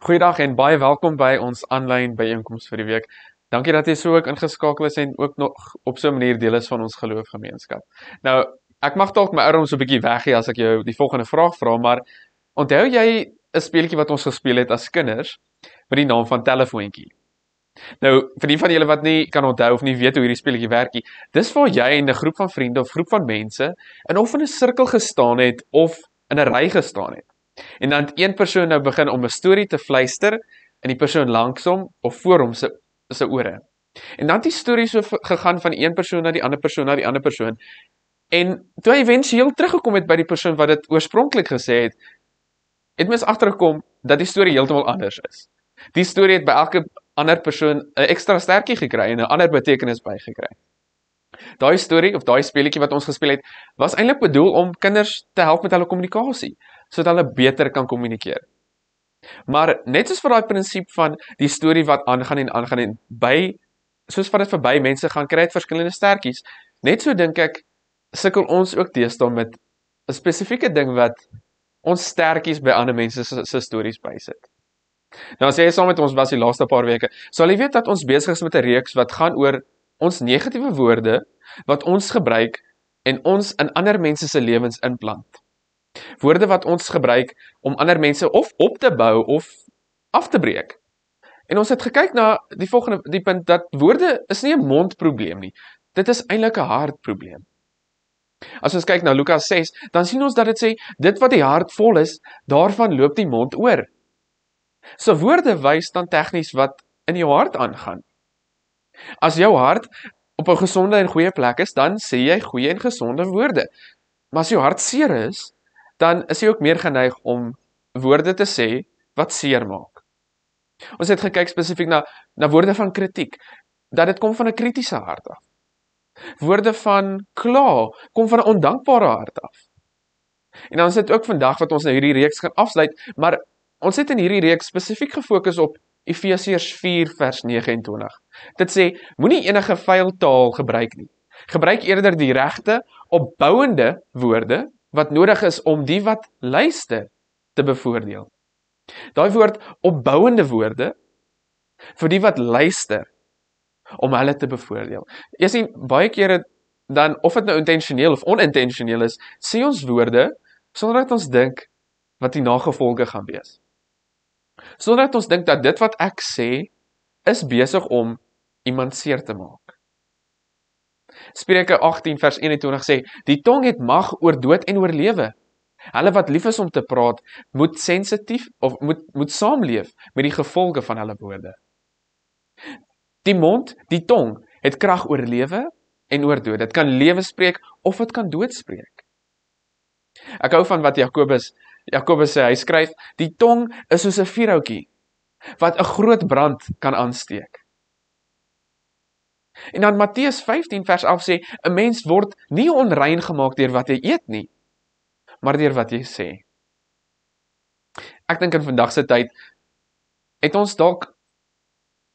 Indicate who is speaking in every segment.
Speaker 1: Goeiedag en baie welkom by ons aanlyn byeenkoms vir die week. Dankie dat jy so ook ingeskakel is en ook nog op so 'n manier deel is van ons geloofgemeenskap. Nou, ek mag dalk my ouers so 'n bietjie weggee as ek jou die volgende vraag vra, maar onthou jy 'n speletjie wat ons gespeel het as kinders met die naam van telefoontjie? Nou, vir die van julle wat nie kan onthou of nie weet hoe hierdie speletjie werk nie, dis waar jy en 'n groep van vriende of groep van mense of in 'n sirkel gestaan het of in 'n ry gestaan het. En dan het een persoon nou begin om 'n storie te fluister in die persoon langs hom of voor hom se ore. En dan het die storie so gegaan van een persoon na die ander persoon na die ander persoon. En toe hy eventueel teruggekom het by die persoon wat dit oorspronklik gesê het mens agtergekom dat die storie heeltemal anders is. Die storie het by elke ander persoon 'n ekstra stertjie gekry en 'n ander betekenis bygekry. Daai storie of daai speletjie wat ons gespeel het, was eintlik bedoel om kinders te help met hulle kommunikasie, sodat hulle beter kan kommunikeer. Maar net soos vir daai prinsip van die storie wat aangaan en soos wat dit verby mense gaan kry het verskillende stertjies, net so dink ek, sukkel ons ook deesdae met 'n spesifieke ding wat ons stertjies by ander mense se stories bysit. Nou as jy saam met ons was die laaste paar weke, sal jy weet dat ons besig is met 'n reeks wat gaan oor ons negatiewe woorde wat ons gebruik en ons in ander mense se lewens inplant. Woorde wat ons gebruik om ander mense of op te bou of af te breek. En ons het gekyk na die punt dat woorde is nie 'n mondprobleem nie. Dit is eintlik 'n hartprobleem. As ons kyk na Lukas 6, dan sien ons dat dit sê, dit wat die hart vol is, daarvan loop die mond oor. So woorde wys dan tegnies wat in jou hart aangaan. As jou hart op 'n gesonde en goeie plek is, dan sê jy goeie en gesonde woorde. Maar as jou hart seer is, dan is jy ook meer geneig om woorde te sê wat seer maak. Ons het gekyk spesifiek na woorde van kritiek, dat dit kom van 'n kritiese hart af. Woorde van kla kom van 'n ondankbare hart af. En dan is dit ook vandag wat ons nou hierdie reeks gaan afsluit, maar ons het in hierdie reeks spesifiek gefokus op Efesiërs 4 vers 29. Dit sê, moenie enige vuil taal gebruik nie. Gebruik eerder die regte, opbouende woorde wat nodig is om die wat luister te bevoordeel. Daai woord opbouende woorde vir die wat luister om hulle te bevoordeel. Jy sien, baie kere dan, of dit nou intentioneel of onintentioneel is, sê ons woorde sonder dat ons dink wat die nagevolge gaan wees. Sonder dat ons dink dat dit wat ek sê is besig om iemand seer te maak. Spreuke 18 vers 21 sê, die tong het mag oor dood en oor lewe. Hulle wat lief is om te praat, moet sensitief of moet saamleef met die gevolge van hulle woorde. Die mond, die tong, het krag oor lewe en oor dood. Dit kan lewe spreek of dit kan dood spreek. Ek hou van wat Jakobus sê, hy skryf, die tong is soos 'n vuurhoutjie wat 'n groot brand kan aansteek. En dan Matteus 15 vers 11 sê, 'n mens word nie onrein gemaak deur wat hy eet nie, maar deur wat jy sê. Ek dink in vandag se tyd het ons dalk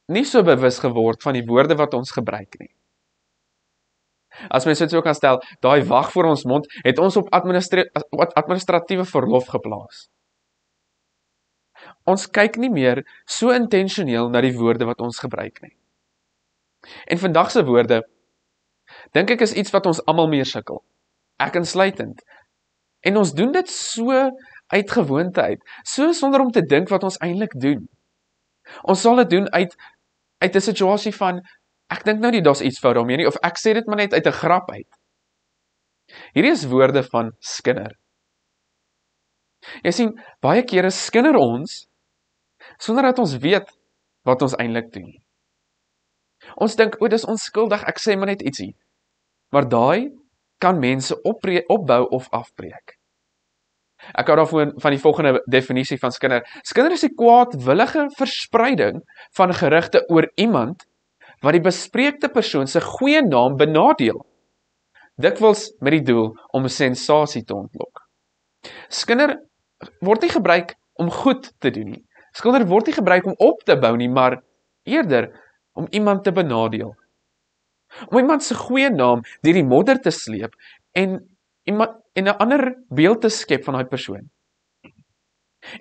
Speaker 1: nie so bewus geword van die woorde wat ons gebruik nie. As mens dit so kan stel, daai wag voor ons mond het ons op administratiewe verlof geplaas. Ons kyk nie meer so intentioneel na die woorde wat ons gebruik nie. En vandag se woorde, dink ek is iets wat ons almal mee sukkel. Ek insluitend. En ons doen dit so uit gewoonte uit, so sonder om te dink wat ons eintlik doen. Ons sal dit doen uit 'n situasie van, ek dink nou nie daar's iets fout daarmee nie, of ek sê dit maar net uit 'n grap uit. Hierdie is woorde van skinder. Jy sien, baie kere skinder ons, sonder dat ons weet wat ons eintlik doen. Ons dink, dis onskuldig, ek sê maar net ietsie. Maar daai kan mense opbou of afbreek. Ek hou daarvan van die volgende definisie van skinder. Skinder is die kwaadwillige verspreiding van gerugte oor iemand wat die bespreekte persoon se goeie naam benadeel, dikwels met die doel om 'n sensasie te ontlok. Skinder word nie gebruik om goed te doen nie. Skinder word nie gebruik om op te bou nie, maar eerder om iemand te benadeel. Om iemand se goeie naam deur die modder te sleep en 'n ander beeld te skep van daai persoon.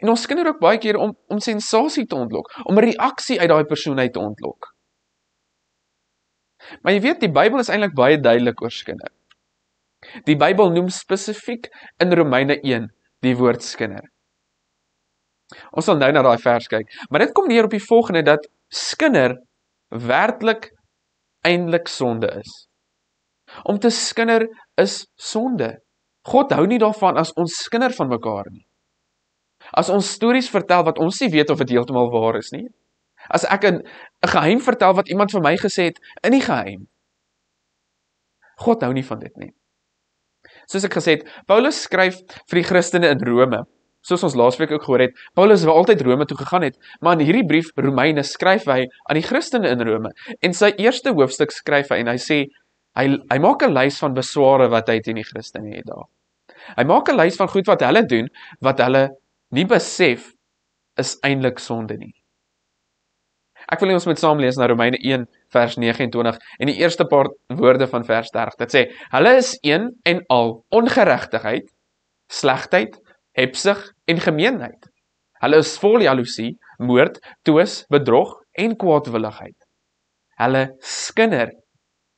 Speaker 1: En ons skinder ook baie keer om sensasie te ontlok, om 'n reaksie uit daai persoon uit te ontlok. Maar jy weet, die Bybel is eintlik baie duidelik oor skinder. Die Bybel noem spesifiek in Romeine 1 die woord skinder. Ons sal nou na daai vers kyk, maar dit kom neer op die volgende, dat skinder werklik eintlik sonde is. Om te skinder is sonde. God hou nie daarvan as ons skinder van mekaar nie. As ons stories vertel wat ons nie weet of dit heeltemal waar is nie. As ek 'n geheim vertel wat iemand vir my gesê het in die geheim. God hou nie van dit nie. Soos ek gesê het, Paulus skryf vir die Christene in Rome. Soos ons laasweek ook gehoor het, Paulus wou altyd Rome toe gegaan het, maar in hierdie brief Romeine skryf hy aan die Christene in Rome. En sy eerste hoofstuk skryf hy en hy sê, hy maak 'n lys van besware wat hy teen die Christene het daar. Hy maak 'n lys van goed wat hulle doen, wat hulle nie besef is eintlik sonde nie. Ek wil hê ons moet saam lees na Romeine 1 vers 29 en die eerste paar woorde van vers 30. Dit sê, hulle is een en al ongeregtigheid, slegheid, hebsug en gemeenheid. Hulle is vol jaloesie, moord, twis, bedrog en kwaadwilligheid. Hulle skinder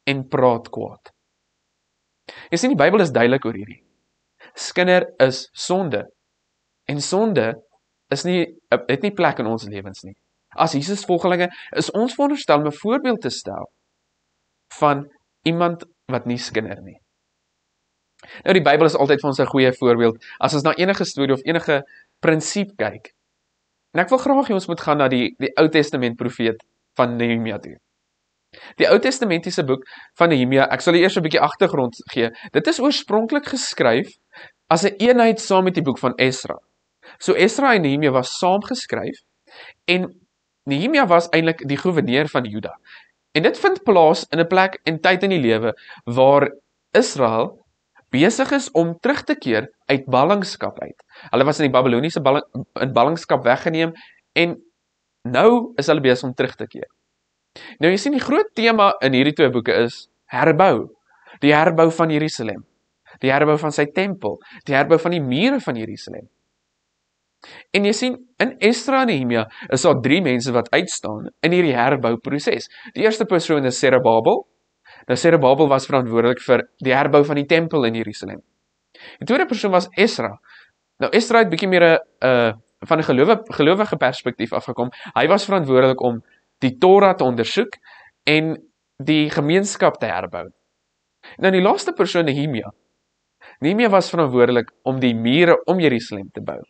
Speaker 1: en praat kwaad. Jy sien, die Bybel is duidelik oor hierdie. Skinder is sonde. En sonde is het nie plek in ons lewens nie. As Jesus volgelinge is ons veronderstel om 'n voorbeeld te stel van iemand wat nie skinder nie. Nou, die Bybel is altyd vir ons 'n goeie voorbeeld as ons na enige storie of enige prinsip kyk. En ek wil graag hê ons moet gaan na die Ou Testament profeet van Nehemia toe. Die Ou Testamentiese boek van Nehemia, ek sal eers 'n bietjie agtergrond gee. Dit is oorspronklik geskryf as 'n eenheid saam met die boek van Esra. So Esra en Nehemia was saam geskryf en Nehemia was eintlik die goewerneur van Juda. En dit vind plaas in 'n plek en tyd in die lewe waar Israel besig is om terug te keer uit ballingskap uit. Hulle was in die Babyloniese ballingskap weggeneem en nou is hulle besig om terug te keer. Nou jy sien, die groot tema in hierdie twee boeke is herbou. Die herbou van Jerusalem. Die herbou van sy tempel. Die herbou van die mure van Jerusalem. En jy sien, in Esra en Nehemia is daar 3 mense wat uitstaan in hierdie herbouproses. Die eerste persoon is Zerubbabel. Nou Zerubbabel was verantwoordelik vir die herbou van die tempel in Jerusalem. Die tweede persoon was Esra. Nou Esra het bietjie meer van 'n gelowige perspektief afgekom. Hy was verantwoordelik om die Torah te ondersoek en die gemeenskap te herbou. Nou die laaste persoon, Nehemia. Nehemia was verantwoordelik om die mure om Jerusalem te bou.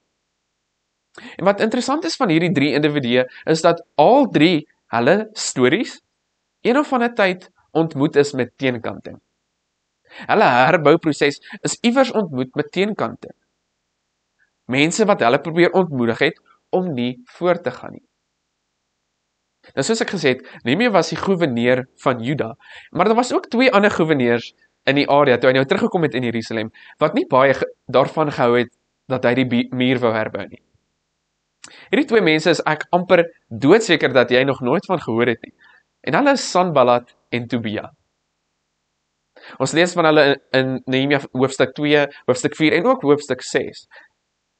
Speaker 1: En wat interessant is van hierdie 3 individue, is dat al 3 hulle stories, een of ander tyd ontmoet is met teenkanting. Hulle herbouproses is iewers ontmoet met teenkanting. Mense wat hulle probeer ontmoedig het om nie voort te gaan nie. Nou soos ek gesê het, Nehemia was die goewerneur van Juda, maar daar was ook 2 ander goewerneurs in die area, toe hy nou teruggekom het in Jerusalem, wat nie baie daarvan gehou het, dat hy die muur wou herbou nie. Hierdie 2 mense is ek amper doodseker dat jy nog nooit van gehoor het nie. En hulle is Sanballat en Tobia. Ons lees van hulle in Nehemia hoofstuk 2, hoofstuk 4 en ook hoofstuk 6.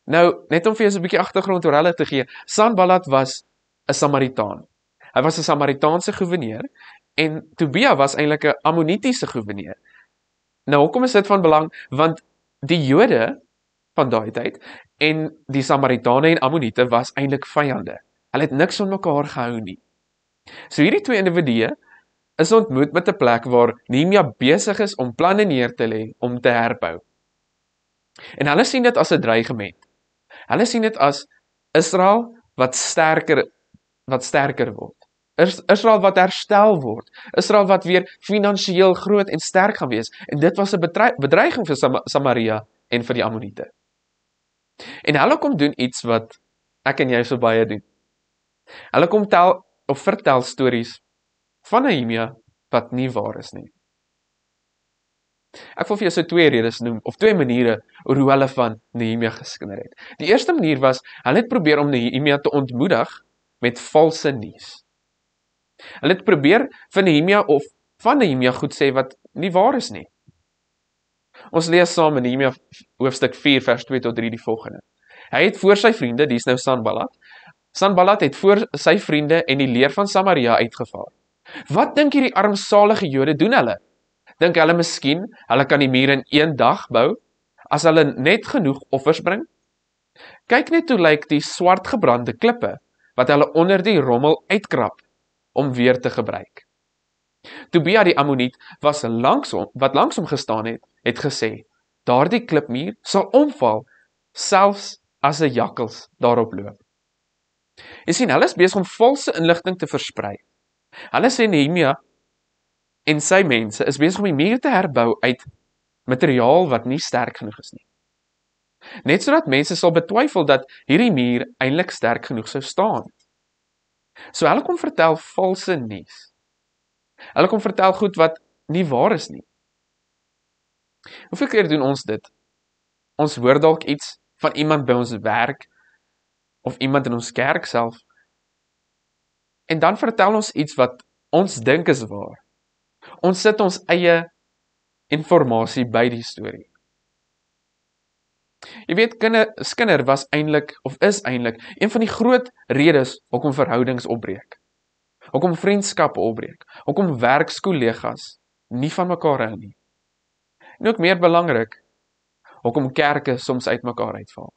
Speaker 1: Nou, net om vir jou 'n bietjie agtergrond oor hulle te gee, Sanballat was 'n Samaritaan. Hy was 'n Samaritaanse goewerneur en Tobia was eintlik 'n Ammonitiese goewerneur. Nou, hoekom is dit van belang? Want die Jode van daai tyd en die Samaritane en Ammonite was eintlik vyande. Hulle het niks van mekaar gehou nie. So hierdie 2 individue is ontmoet met 'n plek waar Nehemia besig is om planne neer te lê om te herbou. En hulle sien dit as 'n dreigement. Hulle sien dit as Israel wat sterker word. Israel wat herstel word. Israel wat weer finansiëel groot en sterk gaan wees. En dit was 'n bedreiging vir Samaria en vir die Ammonite. En hulle kom doen iets wat ek en jy so baie doen. Hulle kom vertel stories van Nehemia wat nie waar is nie. Ek wil vir jou so 2 redes noem, of 2 maniere oor hoe hulle van Nehemia geskinder het. Die eerste manier was, hulle het probeer om Nehemia te ontmoedig met valse nuus. Hulle het probeer vir Nehemia of van Nehemia goed sê wat nie waar is nie. Ons lees saam in Nehemia hoofstuk 4 vers 2 tot 3 die volgende. Hy het voor sy vriende, dis nou Sanballat. Sanballat het voor sy vriende en die leer van Samaria uitgevaar. Wat dink hierdie armsalige Jode doen hulle? Dink hulle miskien, hulle kan die muur in 1 dag bou, as hulle net genoeg offers bring? Kyk net hoe lyk die swart gebrande klippe, wat hulle onder die rommel uitkrap, om weer te gebruik. Tobia die Ammoniet wat langs hom gestaan het gesê, daardie klipmuur sal omval, selfs as 'n jakkals daarop loop. Jy sien, hulle is besig om valse inligting te versprei. Hulle sê Nehemia en sy mense is besig om die muur te herbou uit materiaal wat nie sterk genoeg is nie. Net sodat mense sal betwyfel dat hierdie muur eintlik sterk genoeg sou staan. So hulle kom vertel valse nuus. Hulle kom vertel goed wat nie waar is nie. Hoeveel keer doen ons dit? Ons hoor dalk iets van iemand by ons werk, of iemand in ons kerk self, en dan vertel ons iets wat ons dink is waar. Ons sit ons eie informasie by die storie. Jy weet, Skinner was eintlik, of is eintlik, een van die groot redes hoekom verhoudings opbreek. Hoekom vriendskappe opbreek. Hoekom werkskollegas nie van mekaar hou nie. En ook meer belangrik, hoekom kerke soms uit mekaar uitval.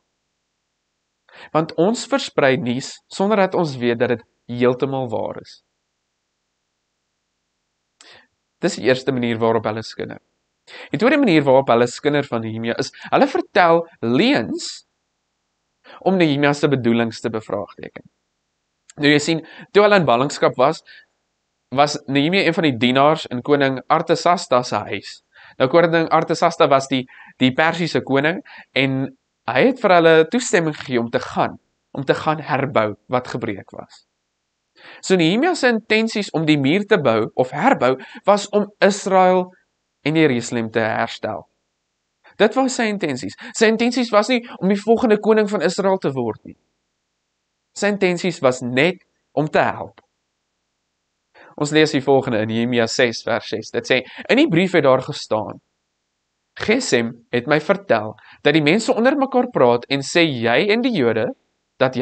Speaker 1: Want ons versprei nuus sonder dat ons weet dat dit heeltemal waar is. Dis die eerste manier waarop hulle skinder. Die tweede manier waarop hulle skinder van Nehemia is, hulle vertel leuns om Nehemia se bedoelings te bevraagteken. Nou jy sien, toe hulle in ballingskap was Nehemia een van die dienaars in koning Artasasta se huis. Nou koning Artasasta was die Persiese koning en hy het vir hulle toestemming gegee om te gaan herbou wat gebreek was. So Nehemia se intensies om die muur te bou of herbou was om Israel en Jerusalem te herstel. Dit was sy intensies. Sy intensies was nie om die volgende koning van Israel te word nie. Sy intensies was net om te help. Ons lees die volgende in Nehemia 6 vers 6. Dit sê, in die brief het daar gestaan, Gesem het my vertel, dat die mense onder mekaar praat en sê dat jy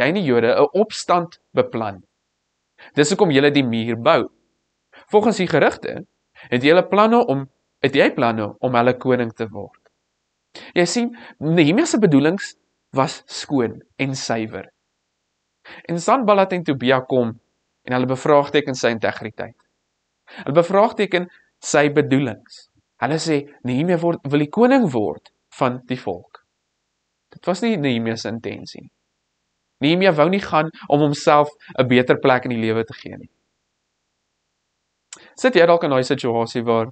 Speaker 1: en die Jode 'n opstand beplan. Dis hoekom julle die muur bou. Volgens die gerugte, het jy planne om hulle koning te word. Jy sien, Nehemia se bedoelings was skoon en suiwer. En Sanballat en Tobia kom en hulle bevraagteken sy integriteit. Hulle bevraagteken sy bedoelings. Hulle sê, Nehemia wil die koning word van die volk. Dit was nie Nehemia se intensie. Nehemia wou nie gaan om homself 'n beter plek in die lewe te gee nie. Sit jy dalk in daai situasie waar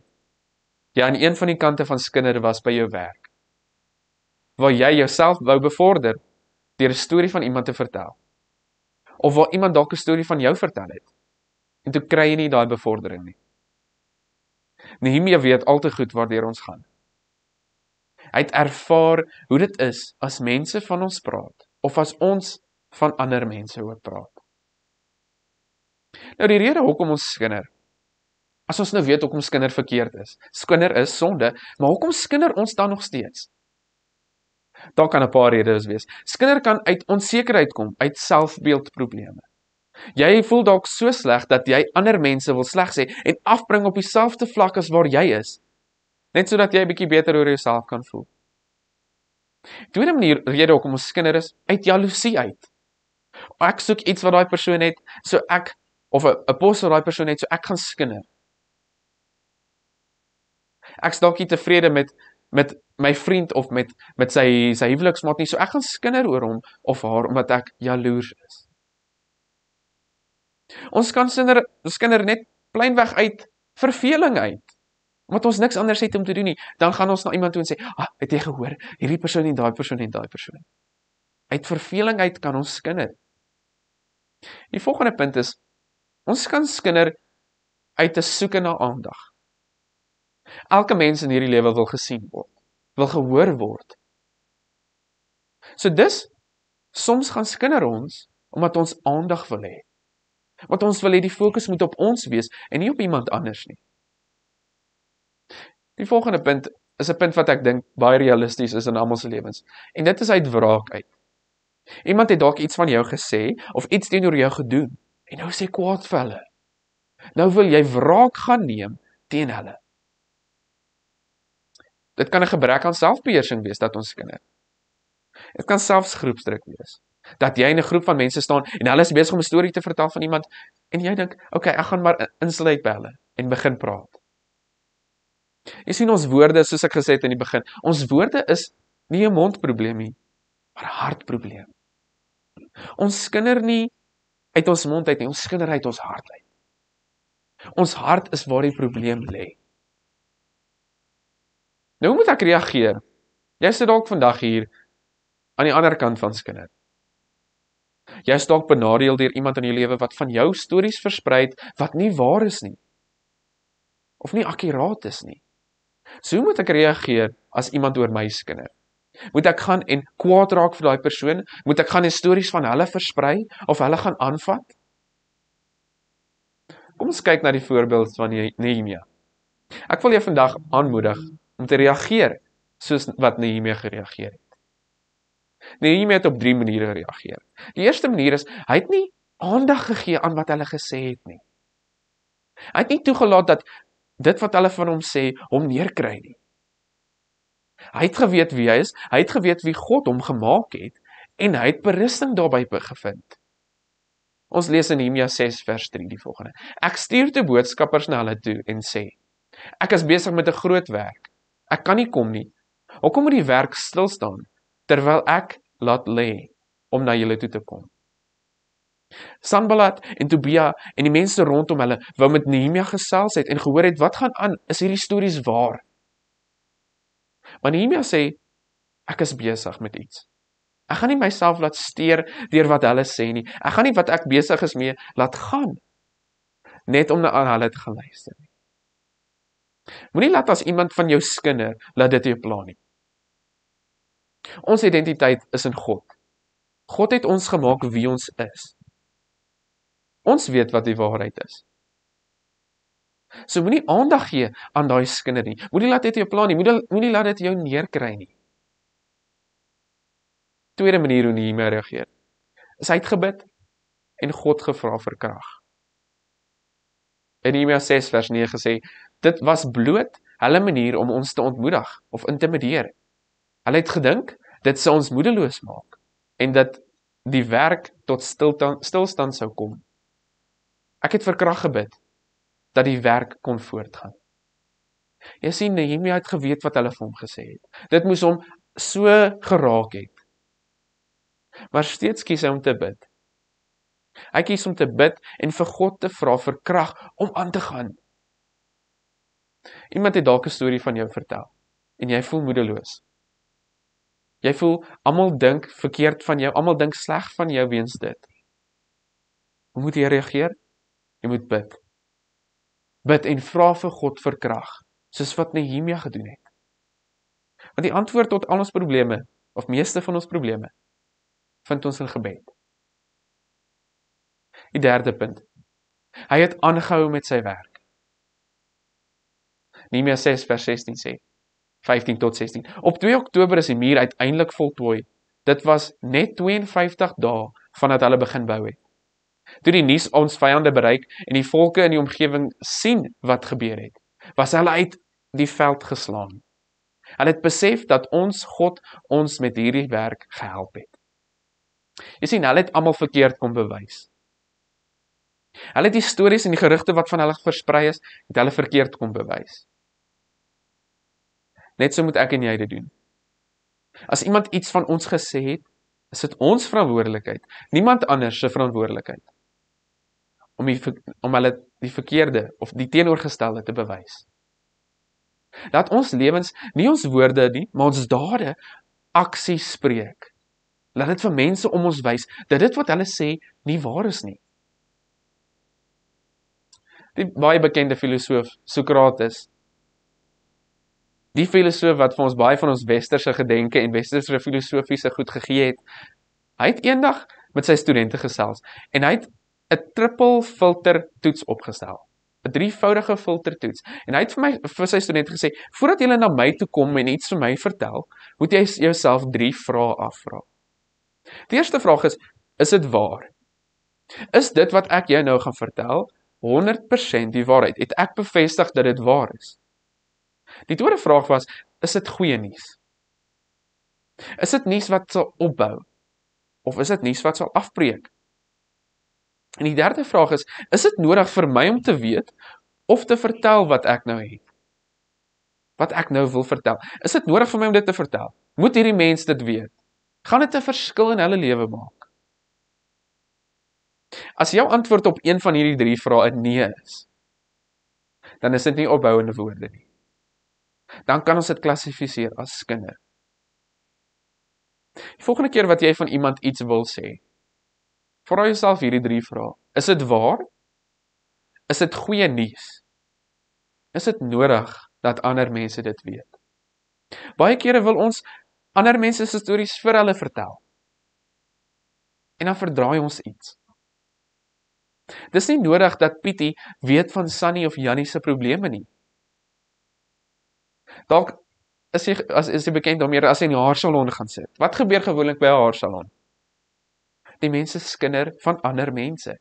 Speaker 1: jy aan een van die kante van skinder was by jou werk, waar jy jouself wou bevorder deur 'n storie van iemand te vertel, of waar iemand dalk 'n storie van jou vertel het, en toe kry jy nie daai bevordering nie. Nehemia weet al te goed waardeur ons gaan. Hy het ervaar hoe dit is as mense van ons praat, of as ons van ander mense ook praat. Nou die rede hoekom ons skinder, as ons nou weet hoekom skinder verkeerd is, skinder is sonde, maar hoekom skinder ons dan nog steeds? Daar kan 'n paar redes wees. Skinder kan uit onsekerheid kom, uit selfbeeldprobleme. Jy voel dalk so sleg dat jy ander mense wil sleg sê en afbring op dieselfde vlak as waar jy is, net sodat jy 'n bietjie beter oor jouself kan voel. Tweede manier rede hoekom ons skinder is, uit jaloesie uit. Ek soek iets wat daai persoon het, so ek, of 'n pos wat daai persoon het, so ek gaan skinder. Ek is dalk nie tevrede met my vriend of met sy huweliksmaat nie, so ek gaan skinder oor hom of haar, omdat ek jaloers is. Ons kan skinder net pleinweg uit verveling uit, omdat ons niks anders het om te doen nie. Dan gaan ons na iemand toe en sê, het jy gehoor, hierdie persoon en daai persoon en daai persoon. Uit verveling uit kan ons skinder. Die volgende punt is, ons kan skinder uit 'n soeke na aandag. Elke mens in hierdie lewe wil gesien word, wil gehoor word. So dis, soms gaan skinder ons, omdat ons aandag wil hê. Want ons wil hê die fokus moet op ons wees, en nie op iemand anders nie. Die volgende punt is 'n punt wat ek dink baie realisties is in almal se lewens, en dit is uit wraak uit. Iemand het dalk iets van jou gesê, of iets teenoor jou gedoen, en nou sê kwaad vir hulle. Nou wil jy wraak gaan neem teen hulle. Dit kan 'n gebrek aan selfbeheersing wees dat ons kinder. Dit kan selfs groepsdruk wees. Dat jy in 'n groep van mense staan, en hulle is besig om 'n storie te vertel van iemand, en jy dink, okay, ek gaan maar insluit by hulle, en begin praat. Jy sien ons woorde, soos ek gesê het in die begin, ons woorde is nie 'n mondprobleem nie, maar 'n hartprobleem. Ons skinder nie uit ons mond uit nie, ons skinder uit ons hart uit. Ons hart is waar die probleem lê. Nou, hoe moet ek reageer? Jy sit dalk vandag hier aan die ander kant van skinder. Jy is dalk benadeel deur iemand in jou lewe wat van jou stories versprei wat nie waar is nie, of nie akkuraat is nie. So hoe moet ek reageer as iemand oor my skinder? Moet ek gaan en kwaad raak vir daai persoon? Moet ek gaan en stories van hulle versprei, of hulle gaan aanvat? Kom ons kyk na die voorbeeld van Nehemia. Ek wil jou vandag aanmoedig om te reageer soos wat Nehemia gereageer het. Nehemia het op 3 maniere gereageer. Die eerste manier is, hy het nie aandag gegee aan wat hulle gesê het nie. Hy het nie toegelaat dat dit wat hulle van hom sê, hom neerkry nie. Hy het geweet wie hy is, hy het geweet wie God hom gemaak het, en hy het berusting daarby gevind. Ons lees in Nehemia 6 vers 3 die volgende. Ek stuur toe boodskappers na hulle toe en sê, ek is besig met 'n groot werk. Ek kan nie kom nie. Hoekom moet die werk stil staan, terwyl ek laat lê om na julle toe te kom? Sanballat en Tobia en die mense rondom hulle wou met Nehemia gesels het en gehoor het, wat gaan aan? Is hierdie stories waar? Maar Nehemia sê, ek is besig met iets. Ek gaan nie myself laat steur deur wat hulle sê nie. Ek gaan nie wat ek besig is mee laat gaan, net om aan hulle te gaan luister nie. Moenie laat as iemand van jou skinder, laat dit jou pla nie. Ons identiteit is in God. God het ons gemaak wie ons is. Ons weet wat die waarheid is. So moenie aandag gee aan daai skinder nie. Moenie laat dit jou pla nie. Moenie laat dit jou neerkry nie. Tweede manier hoe Nehemia reageer, is hy het gebid en God gevra vir krag. In Nehemia 6 vers 9 sê, dit was bloot hulle manier om ons te ontmoedig of intimideer. Hulle het gedink, dit sou ons moedeloos maak, en dat die werk tot stilstand sou kom. Ek het vir krag gebid, dat die werk kon voortgaan. Jy sien, Nehemia het geweet wat hulle vir hom gesê het. Dit moes hom so geraak het. Maar steeds kies hy om te bid. Hy kies om te bid en vir God te vra vir krag om aan te gaan. Iemand het dalk 'n storie van jou vertel, en jy voel moedeloos. Jy voel, almal dink verkeerd van jou, almal dink sleg van jou weens dit. Hoe moet jy reageer? Jy moet bid. Bid en vra vir God vir krag, soos wat Nehemia gedoen het. Want die antwoord tot al ons probleme, of meeste van ons probleme, vind ons in gebed. Die derde punt. Hy het aangehou met sy werk. Nehemia 6 vers 16 sê, 15 tot 16. Op 2 Oktober is die muur uiteindelik voltooi. Dit was net 52 dae vandat hulle begin bou het. Toe die nuus ons vyande bereik en die volke in die omgewing sien wat gebeur het, was hulle uit die veld geslaan. Hulle het besef dat ons God ons met hierdie werk gehelp het. Jy sien, hulle het almal verkeerd kom bewys. Hulle het die stories en die gerugte wat van hulle versprei is, het hulle verkeerd kom bewys. Net so moet ek en jy dit doen. As iemand iets van ons gesê het, is dit ons verantwoordelikheid, niemand anders se verantwoordelikheid, om hulle die verkeerde of die teenoorgestelde te bewys. Laat ons lewens, nie ons woorde nie, maar ons dade, aksie spreek. Laat dit vir mense om ons wys, dat dit wat hulle sê, nie waar is nie. Die baie bekende filosoof, Sokrates, die filosoof wat vir ons baie van ons westerse gedenke en westerse filosofiese goed gegee het, hy het eendag met sy studente gesels, en hy het 'n triple filter toets opgestel, 'n 3voudige filtertoets, en hy het vir sy studente gesê, voordat jy na my toe kom en iets vir my vertel, moet jy jouself 3 vrae afvra. Die eerste vraag is dit waar? Is dit wat ek jou nou gaan vertel 100% die waarheid? Het ek bevestig dat dit waar is? Die tweede vraag was, is dit goeie nuus? Is dit nuus wat sal opbou? Of is dit nuus wat sal afbreek? En die derde vraag is dit nodig vir my om te weet of te vertel wat ek nou het? Wat ek nou wil vertel. Is dit nodig vir my om dit te vertel? Moet hierdie mens dit weet? Gaan dit 'n verskil in hulle lewe maak? As jou antwoord op een van hierdie 3 vrae 'n nee is, dan is dit nie opbouende woorde nie. Dan kan ons dit klassifiseer as skinder. Die volgende keer wat jy van iemand iets wil sê, vra jouself hierdie 3 vrae. Is dit waar? Is dit goeie nuus? Is dit nodig dat ander mense dit weet? Baie kere wil ons ander mense se stories vir hulle vertel. En dan verdraai ons iets. Dis nie nodig dat Pietie weet van Sunny of Jannie se probleme nie. Dalk is jy bekend daarmee as jy in die haarsalon gaan sit. Wat gebeur gewoonlik by 'n haarsalon? Die mense skinder van ander mense.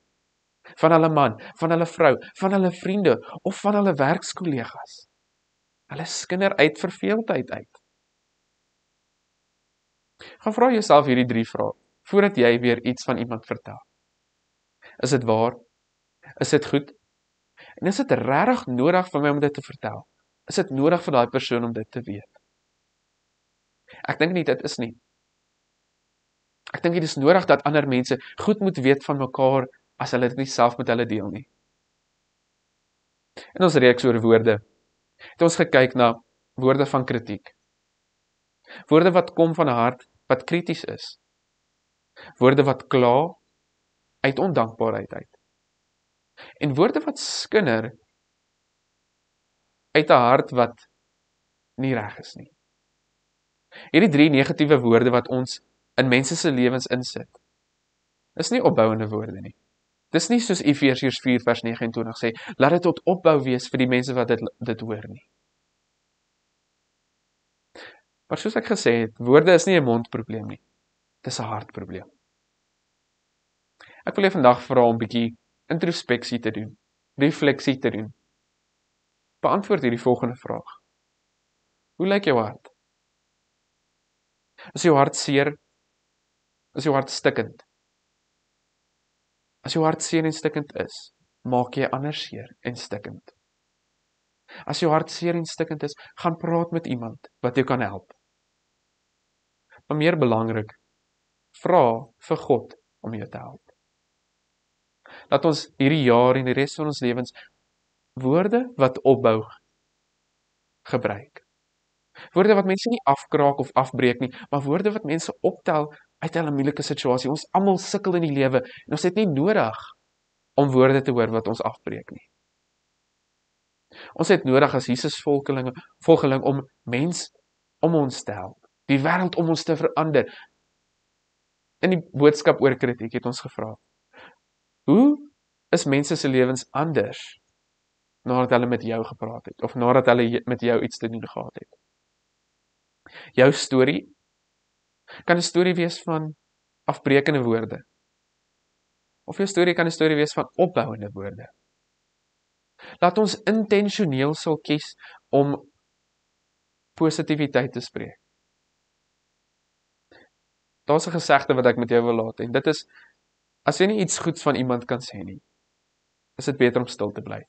Speaker 1: Van hulle man, van hulle vrou, van hulle vriende of van hulle werkskollegas. Hulle skinder uit verveeldheid uit. Gaan vra jouself hierdie 3 vrae voordat jy weer iets van iemand vertel. Is dit waar? Is dit goed? En is dit regtig nodig vir my om dit te vertel? Is dit nodig vir daai persoon om dit te weet? Ek dink nie dit is nie. Ek dink dit is nodig dat ander mense goed moet weet van mekaar as hulle dit nie self met hulle deel nie. In ons reeks oor woorde het ons gekyk na woorde van kritiek. Woorde wat kom van 'n hart wat krities is. Woorde wat kla uit ondankbaarheid uit. En woorde wat skinder uit 'n hart wat nie reg is nie. Hierdie 3 negatiewe woorde wat ons in mense se lewens insit, is nie opbouende woorde nie. Dis nie soos Efesiërs 4 vers 29 sê, laat dit tot opbou wees vir die mense wat dit hoor nie. Maar soos ek gesê het, woorde is nie 'n mondprobleem nie. Dis 'n hartprobleem. Ek wil jou vandag vra om 'n bietjie introspeksie te doen, refleksie te doen. Beantwoord hierdie volgende vraag. Hoe lyk jou hart? Is jou hart seer? Is jou hart stikkend? As jou hart seer en stikkend is, maak jy ander seer en stikkend. As jou hart seer en stikkend is, gaan praat met iemand wat jou kan help. Maar meer belangrik, vra vir God om jou te help. Laat ons hierdie jaar en die res van ons lewens woorde wat opbou gebruik. Woorde wat mense nie afkraak of afbreek nie, maar woorde wat mense optel uit hulle moeilike situasie. Ons almal sukkel in die lewe en ons het nie nodig om woorde te hoor wat ons afbreek nie. Ons het nodig as Jesus volgeling om mens om ons te help, die wêreld om ons te verander. In die boodskap oor kritiek het ons gevra, hoe is mense se lewens anders nadat hulle met jou gepraat het, of nadat hulle met jou iets te doen gehad het? Jou storie kan 'n storie wees van afbreekende woorde. Of jou storie kan 'n storie wees van opbouende woorde. Laat ons intentioneel sal kies om positiwiteit te spreek. Daar's 'n gesegde wat ek met jou wil laat en dit is, as jy nie iets goeds van iemand kan sê nie, is dit beter om stil te bly.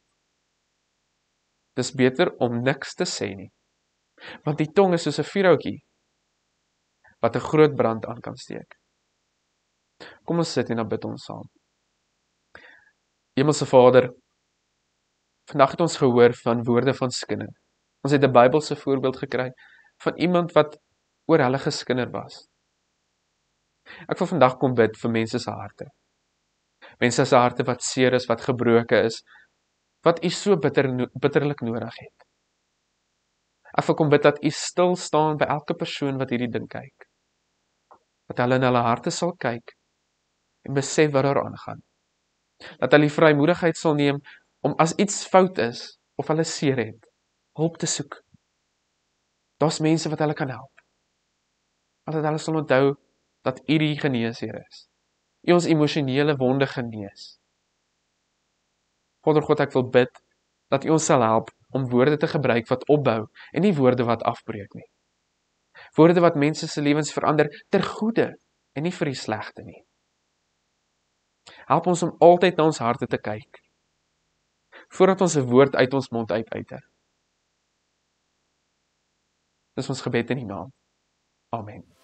Speaker 1: Dis beter om niks te sê nie. Want die tong is soos 'n vuurhoutjie wat 'n groot brand aan kan steek. Kom ons sit en dan bid ons saam. Hemelse Vader, vandag het ons gehoor van woorde van skinder. Ons het 'n Bybelse voorbeeld gekry van iemand wat oor hulle geskinder was. Ek wil vandag kom bid vir mense se harte. Mense se harte wat seer is, wat gebroken is, wat U so bitterlik nodig het. Ek wil kom bid dat U stil staan by elke persoon wat hierdie ding kyk. Dat hulle in hulle harte sal kyk en besef wat daar aangaan. Dat hulle die vrymoedigheid sal neem om as iets fout is of hulle seer het, hulp te soek. Daar's mense wat hulle kan help. Dat hulle sal onthou dat U die geneesheer is. U ons emosionele wonde genees. Vader God, ek wil bid dat U ons sal help om woorde te gebruik wat opbou en nie woorde wat afbreek nie. Woorde wat mense se lewens verander ter goeie en nie vir die slegte nie. Help ons om altyd na ons harte te kyk, voordat ons 'n woord uit ons mond uiter. Dis ons gebed in die naam. Amen.